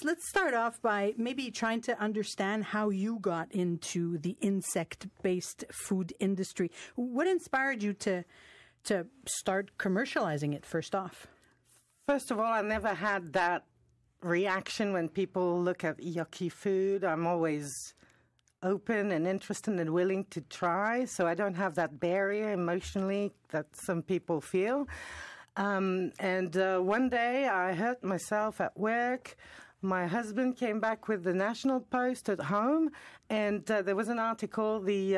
let's start off by maybe trying to understand how you got into the insect-based food industry. What inspired you to start commercializing it first off? First of all, I never had that reaction when people look at yucky food. I'm always open and interested and willing to try, so I don't have that barrier emotionally that some people feel. And one day I hurt myself at work. My husband came back with the National Post at home, and there was an article. The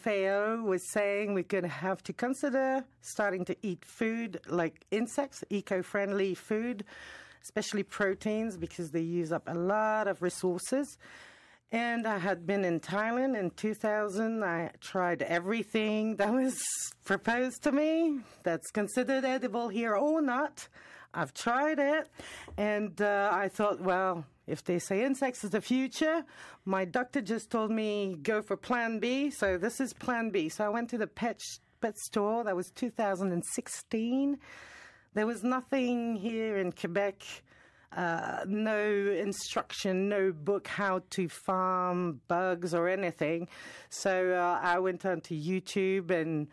FAO was saying we're going to have to consider starting to eat food like insects, eco-friendly food, especially proteins, because they use up a lot of resources. And I had been in Thailand in 2000. I tried everything that was proposed to me that's considered edible here or not. I've tried it. And I thought, well, if they say insects is the future, my doctor just told me go for plan B. So this is plan B. So I went to the pet store. That was 2016. There was nothing here in Quebec. No instruction, no book how to farm bugs or anything. So I went onto YouTube and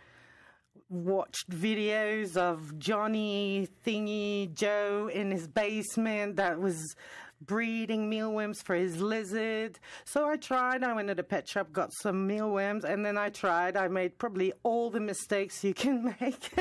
watched videos of Johnny Thingy Joe in his basement that was breeding mealworms for his lizard. So I tried. I went to the pet shop, got some mealworms, and then I tried. I made probably all the mistakes you can make.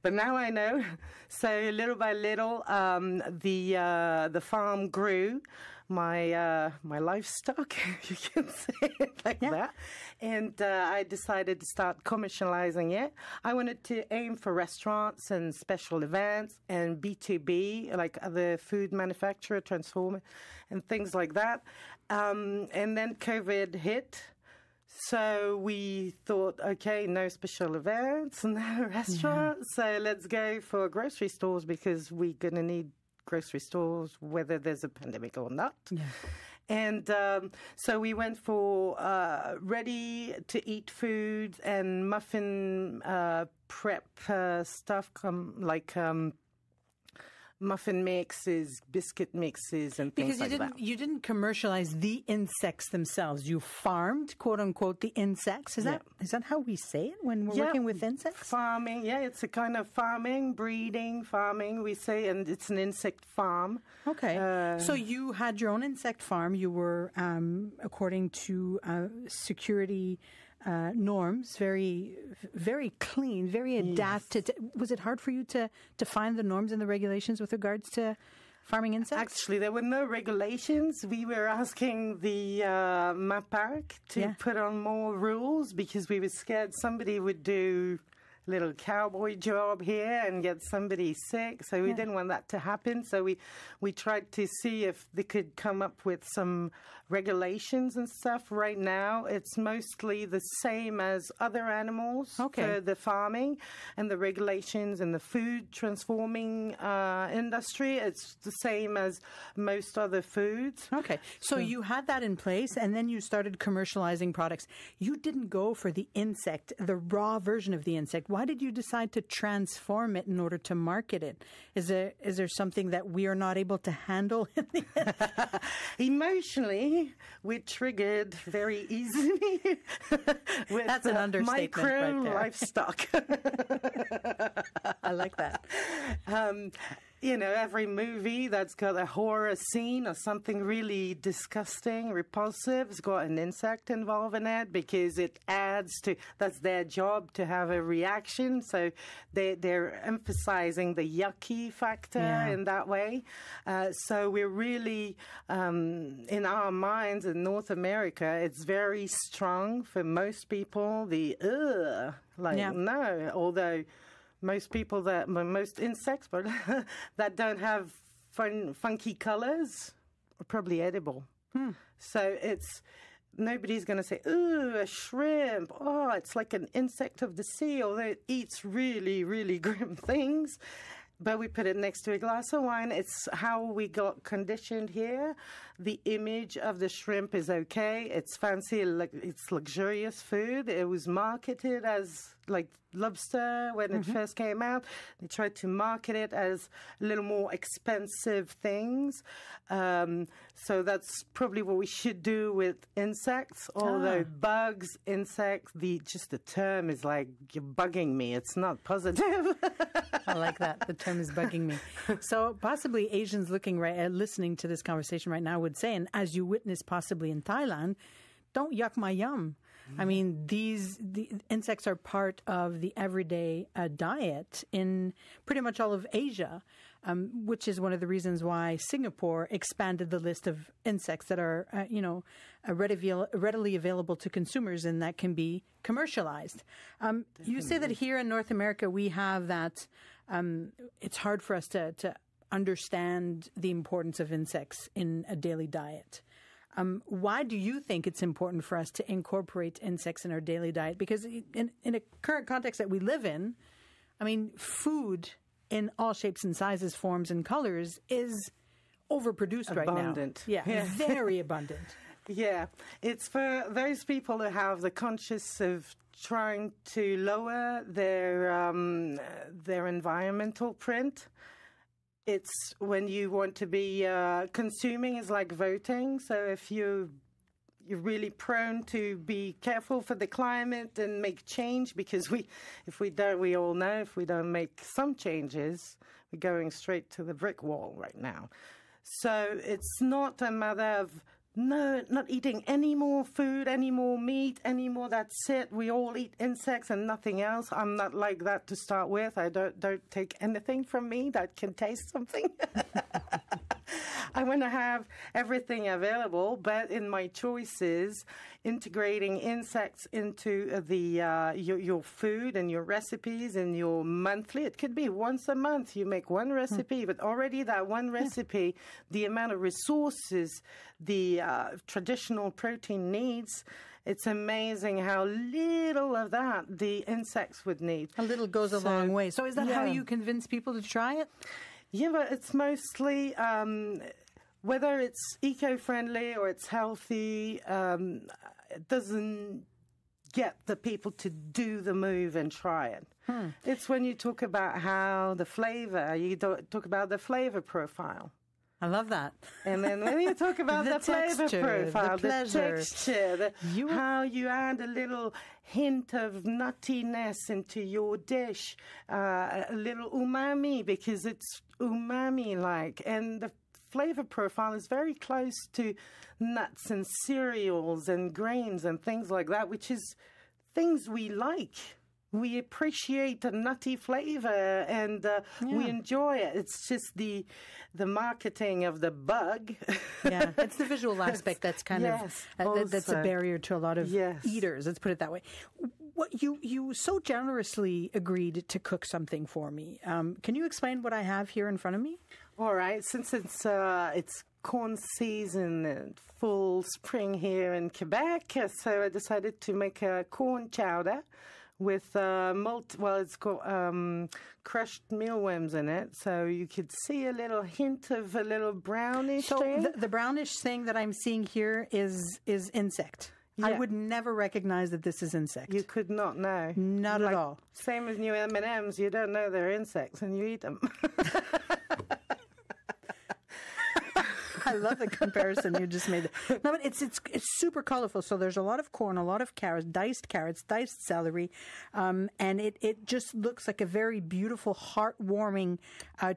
But now I know. So little by little, the farm grew. My livestock, you can say it like that. And I decided to start commercializing it. I wanted to aim for restaurants and special events and B2B, like other food manufacturer, transformer, and things like that. And then COVID hit. So we thought, okay, no special events, no restaurants. So let's go for grocery stores because we're going to need grocery stores, whether there's a pandemic or not. Yeah. And so we went for ready-to-eat foods and muffin prep stuff, like muffin mixes, biscuit mixes, and things like that. Because you didn't commercialize the insects themselves. You farmed, quote unquote, the insects. Is that how we say it when we're working with insects? Farming. Yeah, it's a kind of farming, breeding, farming. We say, and it's an insect farm. Okay. So you had your own insect farm. You were, according to security norms, very, very clean, very adapted. Yes. Was it hard for you to find the norms and the regulations with regards to farming insects? Actually, there were no regulations. We were asking the MAPAC to put on more rules because we were scared somebody would do a little cowboy job here and get somebody sick. So we didn't want that to happen. So we tried to see if they could come up with some regulations and stuff. Right now, it's mostly the same as other animals for the farming and the regulations and the food transforming industry. It's the same as most other foods. Okay. So you had that in place and then you started commercializing products. You didn't go for the insect, the raw version of the insect. Why did you decide to transform it in order to market it? Is there something that we are not able to handle? Emotionally, we're triggered very easily with That's an understatement micro right there. livestock. I like that. Every movie that's got a horror scene or something really disgusting, repulsive, has got an insect involved in it because it adds to, that's their job to have a reaction. So they're emphasizing the yucky factor in that way. So we're really, in our minds in North America, it's very strong for most people, no, although most insects, but that don't have funky colors are probably edible. So nobody's going to say, ooh, a shrimp. Oh, it's like an insect of the sea, although it eats really, really grim things. But we put it next to a glass of wine. It's how we got conditioned here. The image of the shrimp is okay. It's fancy. It's luxurious food. It was marketed as like lobster when it first came out. They tried to market it as a little more expensive things. So that's probably what we should do with insects. Although bugs, insects, the term is like, you're bugging me. It's not positive. I like that. The term is bugging me. So possibly Asians listening to this conversation right now would say, and as you witnessed possibly in Thailand, don't yuck my yum. I mean, the insects are part of the everyday diet in pretty much all of Asia, which is one of the reasons why Singapore expanded the list of insects that are, readily available to consumers and that can be commercialized. You say that here in North America we have that. It's hard for us to understand the importance of insects in a daily diet. Why do you think it's important for us to incorporate insects in our daily diet? Because in a current context that we live in, I mean, food in all shapes and sizes, forms and colors is overproduced right now. Abundant. Yeah, very abundant. Yeah, it's for those people who have the conscience of trying to lower their environmental print. It's when you want to be consuming is like voting. So if you're really prone to be careful for the climate and make change, because we all know if we don't make some changes, we're going straight to the brick wall right now. So it's not a matter of not eating any more food, any more meat, any more. That's it. We all eat insects and nothing else. I'm not like that to start with. I don't take anything from me that can taste something. I want to have everything available, but in my choices, integrating insects into your food and your recipes and your monthly. It could be once a month you make one recipe, but already that one recipe, the amount of resources the traditional protein needs, it's amazing how little of that the insects would need. A little goes a long way. So is that how you convince people to try it? Yeah, but it's mostly whether it's eco-friendly or it's healthy, it doesn't get the people to do the move and try it. It's when you talk about how the flavor, you talk about the flavor profile. I love that. And then when you talk about the flavor profile, the texture, how you add a little hint of nuttiness into your dish, a little umami, because it's umami-like. And the flavor profile is very close to nuts and cereals and grains and things like that, which is things we like. We appreciate a nutty flavor and we enjoy it. It's just the marketing of the bug. Yeah, it's the visual aspect that's kind of that's a barrier to a lot of eaters. Let's put it that way. What you so generously agreed to cook something for me. Can you explain what I have here in front of me? All right, since it's corn season and full spring here in Quebec, so I decided to make a corn chowder with it's got crushed mealworms in it, so you could see a little hint of a little brownish. So the brownish thing that I'm seeing here is insect. Yeah. I would never recognize that this is insect. You could not know. Not at all. Same as new M&Ms, you don't know they're insects and you eat them. I love the comparison you just made. No, but it's super colorful. So there's a lot of corn, a lot of carrots, diced celery, and it just looks like a very beautiful, heartwarming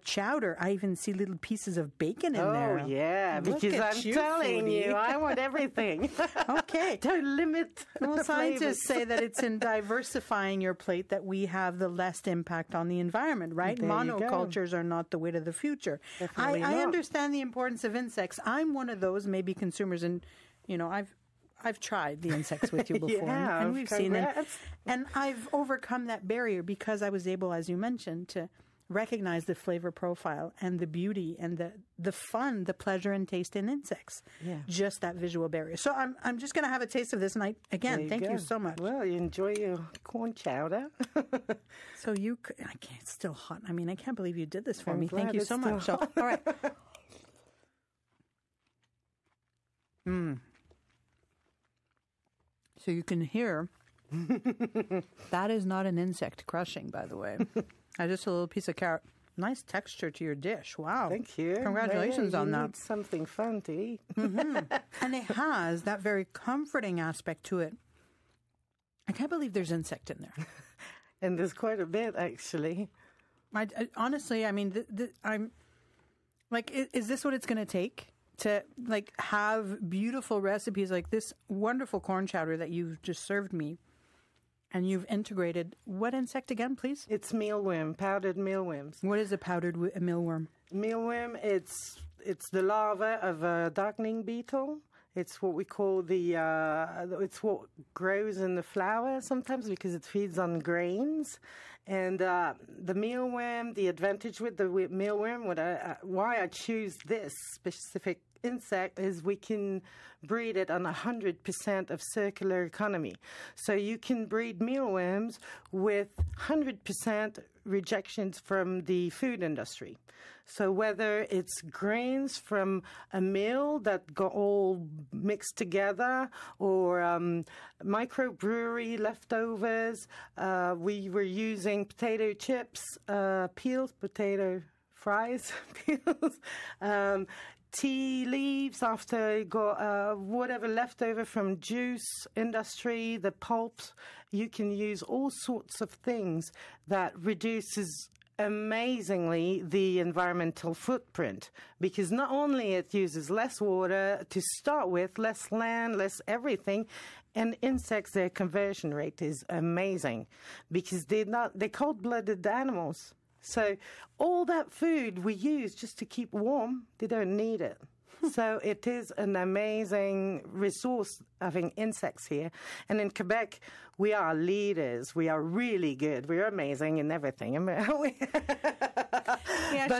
chowder. I even see little pieces of bacon in there. Oh yeah, because I'm telling you, I want everything. Okay, don't limit. Well, scientists say that it's in diversifying your plate that we have the less impact on the environment. Right? Monocultures are not the way to the future. I understand the importance of insects. I'm one of those maybe consumers, and I've tried the insects with you before, and we've seen it, and I've overcome that barrier because I was able, as you mentioned, to recognize the flavor profile and the beauty and the fun, the pleasure and taste in insects. Yeah, just that visual barrier. So I'm just going to have a taste of this, and thank you so much. Well, you enjoy your corn chowder. So it's still hot. I mean, I can't believe you did this for me. Thank you so much. So, all right. So you can hear That is not an insect crushing, by the way. Just a little piece of carrot. Nice texture to your dish. Wow. Thank you. Congratulations on that. Need something fun to eat. And it has that very comforting aspect to it. I can't believe there's insect in there. And there's quite a bit, actually. Honestly, I mean, I'm like, is this what it's going to take to like have beautiful recipes like this wonderful corn chowder that you've just served me? And you've integrated what insect again, please? It's mealworm, powdered mealworms. What is a powdered mealworm? Mealworm, it's the larva of a darkening beetle. It's what we call it's what grows in the flour sometimes because it feeds on grains. And the mealworm, the advantage with the mealworm, why I choose this specific insect is we can breed it on 100% of circular economy. So you can breed mealworms with 100% rejections from the food industry. So whether it's grains from a mill that got all mixed together or microbrewery leftovers, we were using potato chips, peels, potato fries, peels, tea leaves after you got whatever leftover from juice industry, the pulps. You can use all sorts of things that reduces amazingly the environmental footprint, because not only it uses less water to start with, less land, less everything, and insects, their conversion rate is amazing because they're cold-blooded animals. So all that food we use just to keep warm, they don't need it. So it is an amazing resource having insects here. And in Quebec, we are leaders. We are really good. We're amazing in everything. But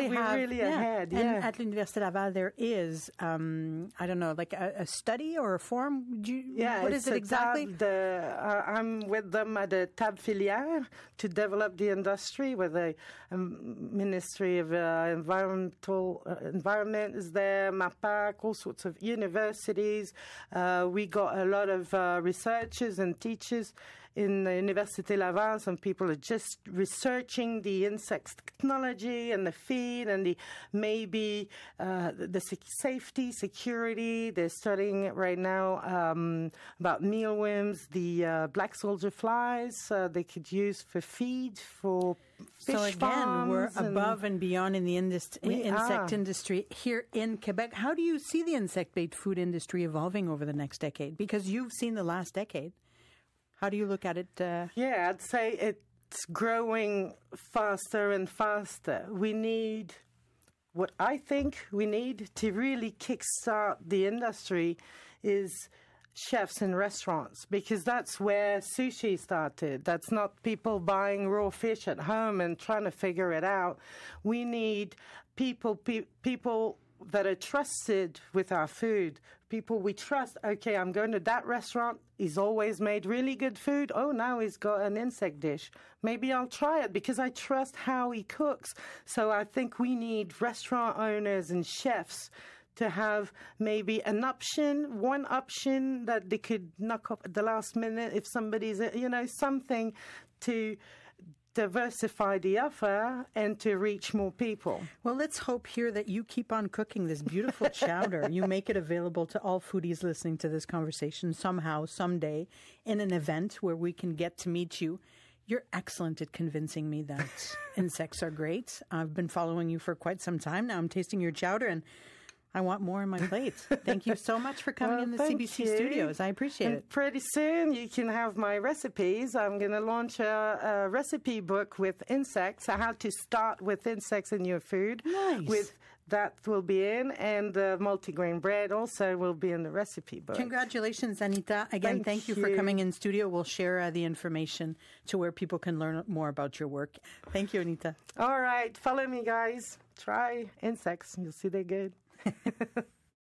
we're really ahead. And at l'Université Laval, there is, I don't know, like a study or a forum? What is it exactly? I'm with them at the Table Filière to develop the industry with the Ministry of Environment is there, MAPAC, all sorts of universities. We got a lot of researchers and teachers in the Université Laval. Some people are just researching the insects technology and the feed and the safety, security. They're studying it right now about mealworms, the black soldier flies they could use for feed for fish farms. So again, we're above and beyond in the insect industry here in Quebec. How do you see the insect-based food industry evolving over the next decade? Because you've seen the last decade. How do you look at it? Yeah, I'd say it's growing faster and faster. What I think we need to really kickstart the industry is chefs in restaurants, because that's where sushi started. That's not people buying raw fish at home and trying to figure it out. We need people that are trusted with our food. People we trust. Okay, I'm going to that restaurant. He's always made really good food. Oh, now he's got an insect dish. Maybe I'll try it because I trust how he cooks. So I think we need restaurant owners and chefs to have maybe one option that they could knock up at the last minute if somebody's, something to diversify the offer and to reach more people. Well, let's hope here that you keep on cooking this beautiful chowder. You make it available to all foodies listening to this conversation somehow, someday, in an event where we can get to meet you. You're excellent at convincing me that insects are great. I've been following you for quite some time now. I'm tasting your chowder and I want more on my plate. Thank you so much for coming in the CBC studios. I appreciate it. Pretty soon you can have my recipes. I'm going to launch a recipe book with insects, how to start with insects in your food. Nice. That will be in, and the multigrain bread also will be in the recipe book. Congratulations, Anita. Again, thank you for coming in studio. We'll share the information to where people can learn more about your work. Thank you, Anita. All right. Follow me, guys. Try insects. You'll see they're good.